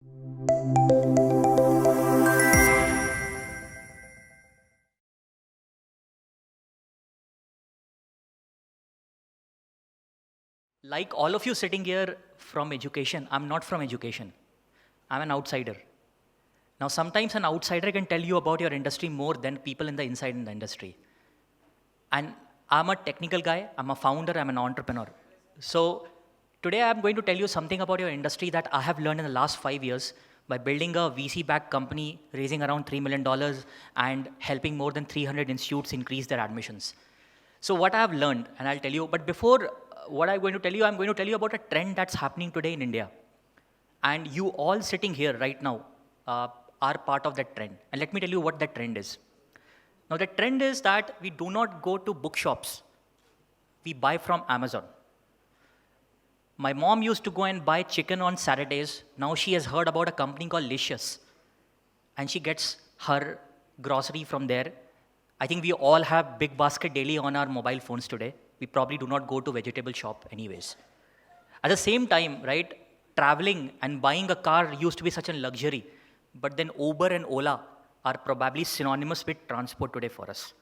Like all of you sitting here from education, I'm not from education. I'm an outsider. Now, sometimes an outsider can tell you about your industry more than people in the inside in the industry. And I'm a technical guy, I'm a founder, I'm an entrepreneur. So today I'm going to tell you something about your industry that I have learned in the last 5 years by building a VC-backed company, raising around $3 million and helping more than 300 institutes increase their admissions. So what I have learned, and I'll tell you, but before what I'm going to tell you, I'm going to tell you about a trend that's happening today in India. And you all sitting here right now are part of that trend. And let me tell you what that trend is. Now, the trend is that we do not go to bookshops. We buy from Amazon. My mom used to go and buy chicken on Saturdays. Now she has heard about a company called Licious. And she gets her grocery from there. I think we all have Big Basket daily on our mobile phones today. We probably do not go to vegetable shop anyways. At the same time, right, traveling and buying a car used to be such a luxury. But then Uber and Ola are probably synonymous with transport today for us.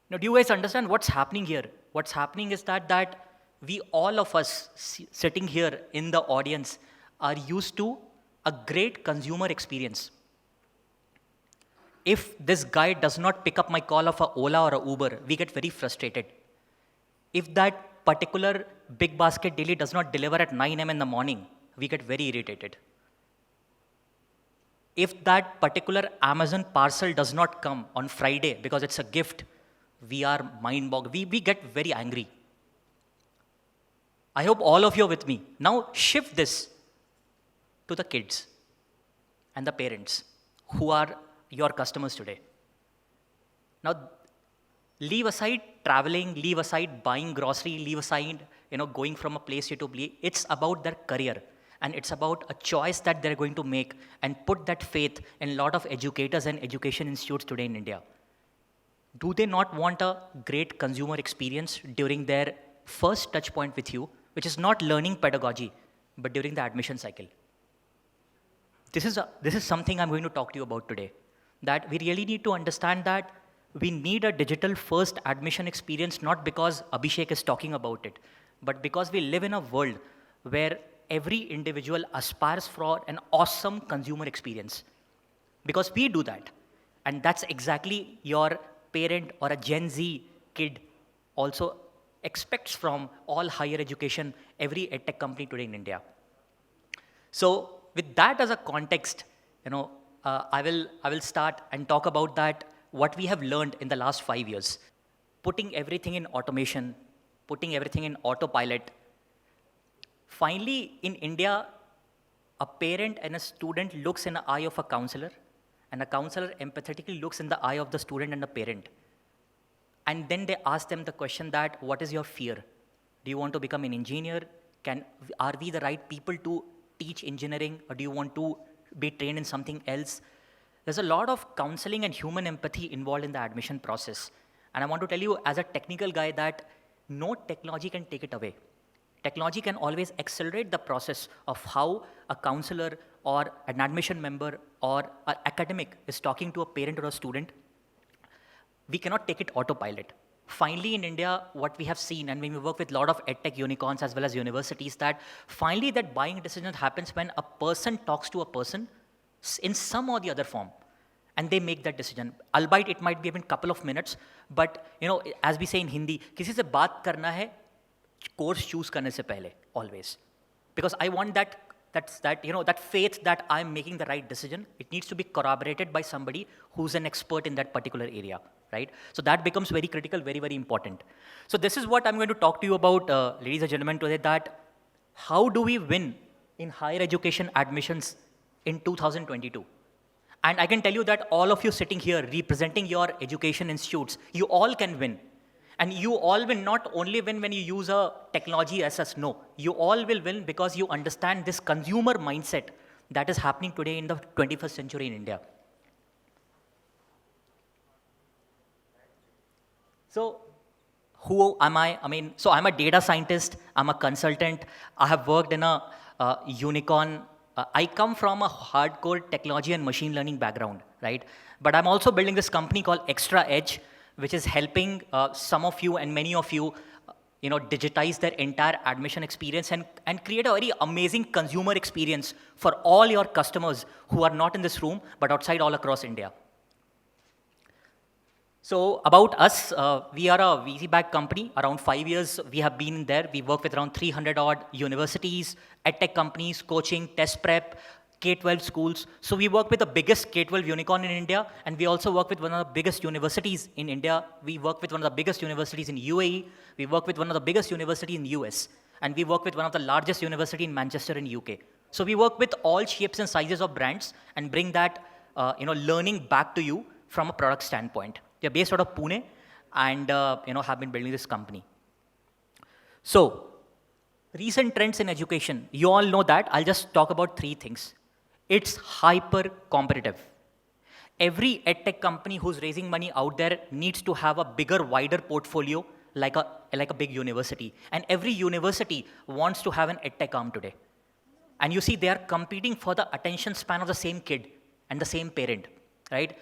Now, do you guys understand what's happening here? What's happening is that we, all of us sitting here in the audience, are used to a great consumer experience. If this guy does not pick up my call of a Ola or a Uber, we get very frustrated. If that particular Big Basket daily does not deliver at 9 a.m. in the morning, we get very irritated. If that particular Amazon parcel does not come on Friday because it's a gift, we are mind-boggled. We get very angry. I hope all of you are with me. Now shift this to the kids and the parents who are your customers today. Now, leave aside traveling, leave aside buying grocery, leave aside going from a place here to place. It's about their career. And it's about a choice that they're going to make and put that faith in a lot of educators and education institutes today in India. Do they not want a great consumer experience during their first touch point with you, which is not learning pedagogy, but during the admission cycle? This is something I'm going to talk to you about today, that we really need to understand that we need a digital first admission experience, not because Abhishek is talking about it, but because we live in a world where every individual aspires for an awesome consumer experience. Because we do that. And that's exactly your parent or a Gen Z kid also expects from all higher education, every edtech company today in India. So with that as a context, I will start and talk about that, what we have learned in the last 5 years. Putting everything in automation, putting everything in autopilot. Finally, in India, a parent and a student looks in the eye of a counselor, and a counselor empathetically looks in the eye of the student and the parent. And then they ask them the question that, what is your fear? Do you want to become an engineer? Are we the right people to teach engineering, or do you want to be trained in something else? There's a lot of counseling and human empathy involved in the admission process. And I want to tell you as a technical guy that no technology can take it away. Technology can always accelerate the process of how a counselor or an admission member or an academic is talking to a parent or a student. We cannot take it autopilot. Finally, in India, what we have seen, and when we work with a lot of edtech unicorns as well as universities, that finally that buying decision happens when a person talks to a person in some or the other form, and they make that decision. Albeit it might be even a couple of minutes, but as we say in Hindi, किसी से बात करना है course choose करने से पहले, always, because I want that faith that I'm making the right decision. It needs to be corroborated by somebody who's an expert in that particular area, right? So that becomes very critical, very, very important. So this is what I'm going to talk to you about, ladies and gentlemen, today, that how do we win in higher education admissions in 2022? And I can tell you that all of you sitting here representing your education institutes, you all can win. And you all will not only win when you use a technology as no. You all will win because you understand this consumer mindset that is happening today in the 21st century in India. So who am I? So I'm a data scientist. I'm a consultant. I have worked in a unicorn I come from a hardcore technology and machine learning background, right? But I'm also building this company called ExtraaEdge, which is helping some of you and many of you, digitize their entire admission experience and create a very amazing consumer experience for all your customers who are not in this room, but outside all across India. So about us, we are a VC-backed company. Around 5 years, we have been there. We work with around 300 odd universities, edtech companies, coaching, test prep, K-12 schools. So we work with the biggest K-12 unicorn in India, and we also work with one of the biggest universities in India. We work with one of the biggest universities in UAE. We work with one of the biggest universities in US, and we work with one of the largest university in Manchester in UK. So we work with all shapes and sizes of brands and bring that learning back to you from a product standpoint. We are based out of Pune and have been building this company. So recent trends in education, you all know that. I'll just talk about 3 things. It's hyper competitive. Every edtech company who's raising money out there needs to have a bigger, wider portfolio like a big university. And every university wants to have an edtech arm today. And you see, they are competing for the attention span of the same kid and the same parent, right?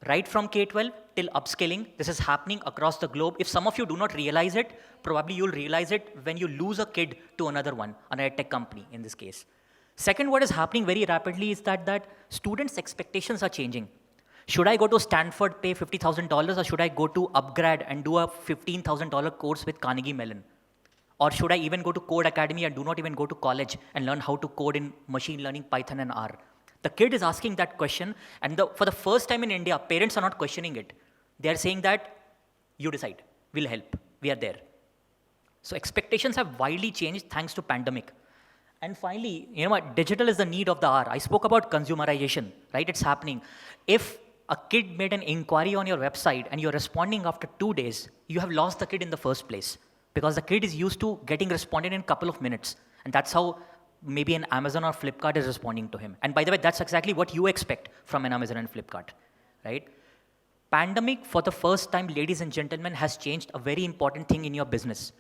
Right from K-12 till upskilling, this is happening across the globe. If some of you do not realize it, probably you'll realize it when you lose a kid to another one, an edtech company in this case. Second, what is happening very rapidly is that students' expectations are changing. Should I go to Stanford, pay $50,000, or should I go to upgrad and do a $15,000 course with Carnegie Mellon? Or should I even go to Code Academy and do not even go to college and learn how to code in machine learning, Python, and R? The kid is asking that question, and for the first time in India, parents are not questioning it. They are saying that, you decide, we'll help, we are there. So expectations have widely changed thanks to pandemic. And finally, digital is the need of the hour. I spoke about consumerization, right? It's happening. If a kid made an inquiry on your website and you're responding after 2 days, you have lost the kid in the first place because the kid is used to getting responded in a couple of minutes. And that's how maybe an Amazon or Flipkart is responding to him. And by the way, that's exactly what you expect from an Amazon and Flipkart, right? Pandemic, for the first time, ladies and gentlemen, has changed a very important thing in your business.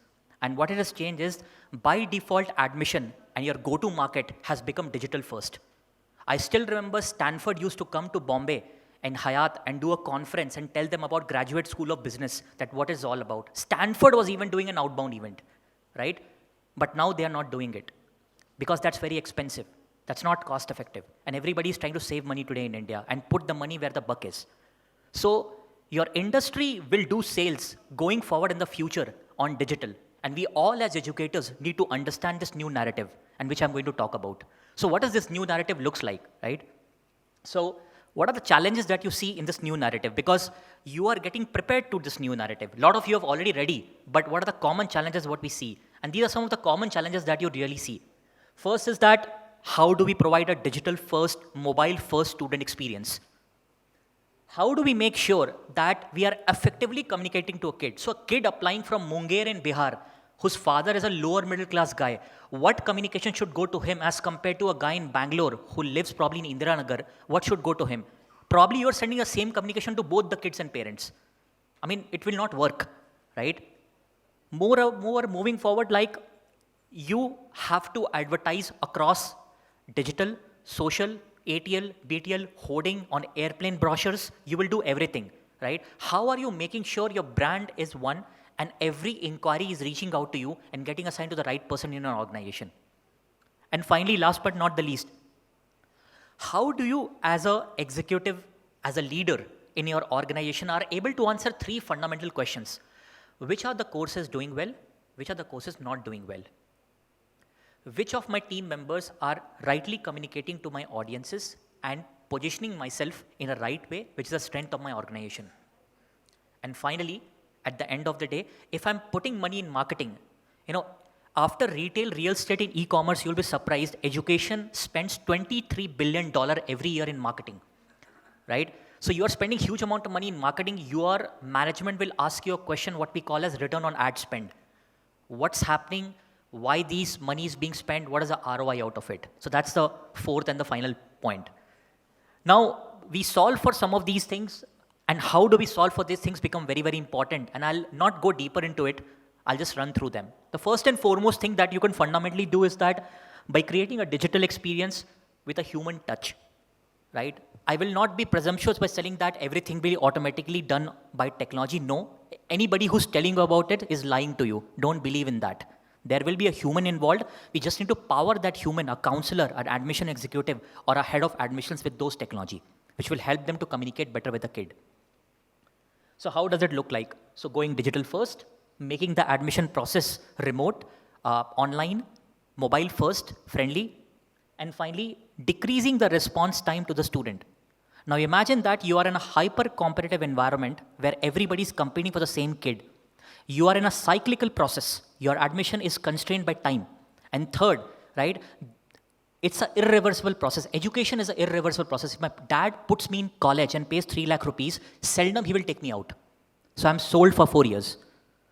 And what it has changed is, by default, admission and your go-to market has become digital first. I still remember Stanford used to come to Bombay and Hyatt and do a conference and tell them about Graduate School of Business, that what it's all about. Stanford was even doing an outbound event, right? But now they are not doing it because that's very expensive. That's not cost effective. And everybody is trying to save money today in India and put the money where the buck is. So your industry will do sales going forward in the future on digital. And we all as educators need to understand this new narrative, and which I'm going to talk about. So what does this new narrative looks like, right? So what are the challenges that you see in this new narrative? Because you are getting prepared to this new narrative. A lot of you have already ready, but what are the common challenges what we see? And these are some of the common challenges that you really see. First is that, how do we provide a digital first, mobile first student experience? How do we make sure that we are effectively communicating to a kid? So a kid applying from Munger in Bihar, whose father is a lower middle class guy, what communication should go to him as compared to a guy in Bangalore who lives probably in Indira Nagar? What should go to him? Probably you're sending the same communication to both the kids and parents. I mean, it will not work, right? More moving forward, like, you have to advertise across digital, social, ATL, BTL, hoarding on airplane brochures. You will do everything, right? How are you making sure your brand is one and every inquiry is reaching out to you and getting assigned to the right person in your organization? And finally, last but not the least, how do you as an executive, as a leader in your organization are able to answer 3 fundamental questions? Which are the courses doing well? Which are the courses not doing well? Which of my team members are rightly communicating to my audiences and positioning myself in a right way, which is the strength of my organization? And finally, at the end of the day, if I'm putting money in marketing, after retail, real estate, and e-commerce, you'll be surprised, education spends $23 billion every year in marketing, right? So you are spending huge amount of money in marketing. Your management will ask you a question, what we call as return on ad spend. What's happening? Why these money is being spent? What is the ROI out of it? So that's the 4th and the final point. Now, we solve for some of these things, and how do we solve for these things become very, very important. And I'll not go deeper into it. I'll just run through them. The first and foremost thing that you can fundamentally do is that by creating a digital experience with a human touch, right? I will not be presumptuous by saying that everything will be automatically done by technology. No, anybody who's telling you about it is lying to you. Don't believe in that. There will be a human involved. We just need to power that human, a counselor, an admission executive, or a head of admissions with those technology, which will help them to communicate better with the kid. So how does it look like? So going digital first, making the admission process remote, online, mobile first, friendly, and finally, decreasing the response time to the student. Now imagine that you are in a hyper-competitive environment where everybody is competing for the same kid. You are in a cyclical process. Your admission is constrained by time. And third, right, it's an irreversible process. Education is an irreversible process. If my dad puts me in college and pays 3 lakh rupees, seldom he will take me out. So I'm sold for 4 years.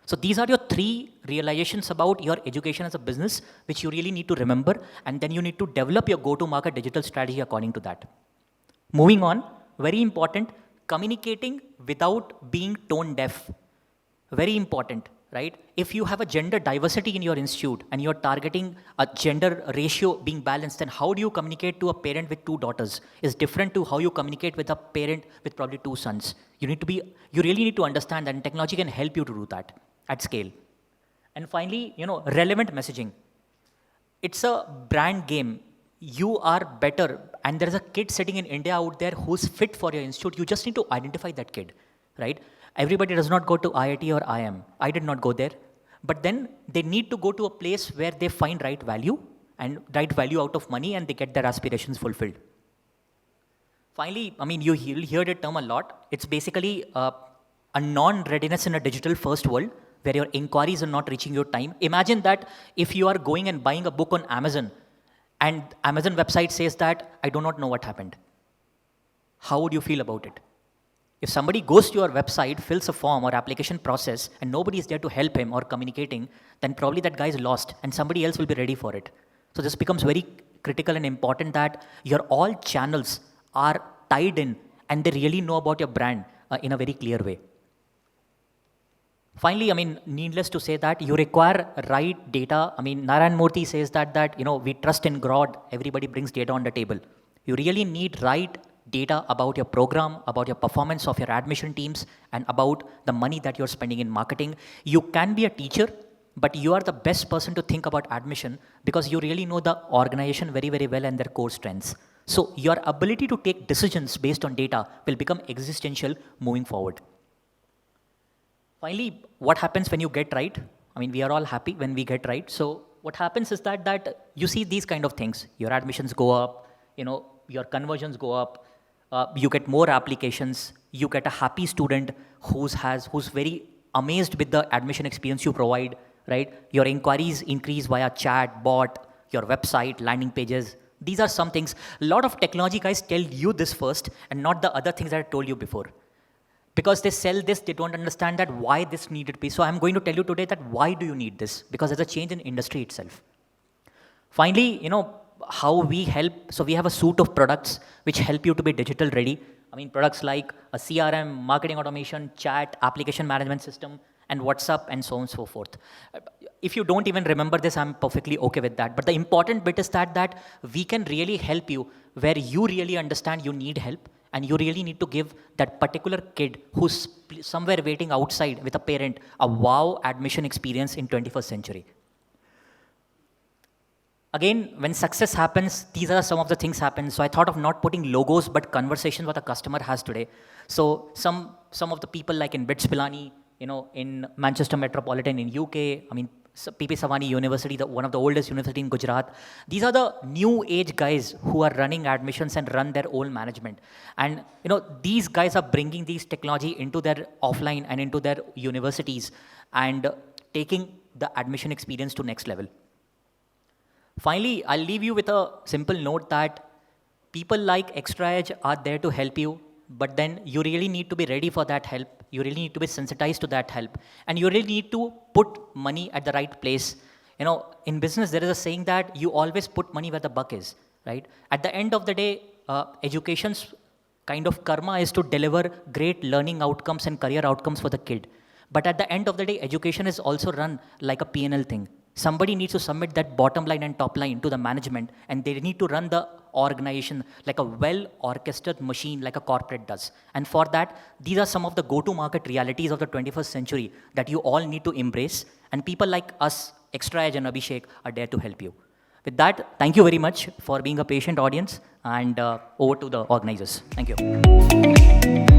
So these are your 3 realizations about your education as a business, which you really need to remember, and then you need to develop your go-to-market digital strategy according to that. Moving on, very important, communicating without being tone deaf. Very important, right? If you have a gender diversity in your institute and you're targeting a gender ratio being balanced, then how do you communicate to a parent with 2 daughters? Is different to how you communicate with a parent with probably 2 sons. You really need to understand that, and technology can help you to do that at scale. And finally, relevant messaging. It's a brand game. You are better, and there's a kid sitting in India out there who's fit for your institute. You just need to identify that kid, right? Everybody does not go to IIT or IIM. I did not go there. But then they need to go to a place where they find right value and right value out of money, and they get their aspirations fulfilled. Finally, you'll hear the term a lot. It's basically a non-readiness in a digital first world where your inquiries are not reaching your time. Imagine that if you are going and buying a book on Amazon, and Amazon website says that, I do not know what happened. How would you feel about it? If somebody goes to your website, fills a form or application process, and nobody is there to help him or communicating, then probably that guy is lost, and somebody else will be ready for it. So this becomes very critical and important that your all channels are tied in, and they really know about your brand in a very clear way. Finally, needless to say that you require right data. Narayan Murthy says that we trust in God. Everybody brings data on the table. You really need right data about your program, about your performance of your admission teams, and about the money that you're spending in marketing. You can be a teacher, but you are the best person to think about admission because you really know the organization very, very well and their core strengths. So your ability to take decisions based on data will become existential moving forward. Finally, what happens when you get right? We are all happy when we get right. So what happens is that you see these kind of things. Your admissions go up, your conversions go up, you get more applications, you get a happy student who's very amazed with the admission experience you provide, right? Your inquiries increase via chat, bot, your website, landing pages. These are some things. A lot of technology guys tell you this first and not the other things that I told you before. Because they sell this, they don't understand that why this needed to be. So I'm going to tell you today that why do you need this? Because there's a change in industry itself. Finally, how we help. So we have a suite of products which help you to be digital ready. Products like a CRM, marketing automation, chat, application management system, and WhatsApp, and so on and so forth. If you don't even remember this, I'm perfectly okay with that. But the important bit is that we can really help you where you really understand you need help. And you really need to give that particular kid who's somewhere waiting outside with a parent a wow admission experience in 21st century. Again, when success happens, these are some of the things happen. So I thought of not putting logos, but conversations what a customer has today. So some of the people like in BITS Pilani, in Manchester Metropolitan in UK, PP Savani University, one of the oldest university in Gujarat. These are the new age guys who are running admissions and run their own management. And these guys are bringing these technology into their offline and into their universities and taking the admission experience to next level. Finally, I'll leave you with a simple note that people like ExtraaEdge are there to help you, but then you really need to be ready for that help. You really need to be sensitized to that help. And you really need to put money at the right place. In business, there is a saying that you always put money where the buck is, right? At the end of the day, education's kind of karma is to deliver great learning outcomes and career outcomes for the kid. But at the end of the day, education is also run like a P&L thing. Somebody needs to submit that bottom line and top line to the management, and they need to run the organization like a well-orchestrated machine like a corporate does. And for that, these are some of the go-to-market realities of the 21st century that you all need to embrace. And people like us, ExtraaEdge and Abhishek, are there to help you. With that, thank you very much for being a patient audience, and over to the organizers. Thank you.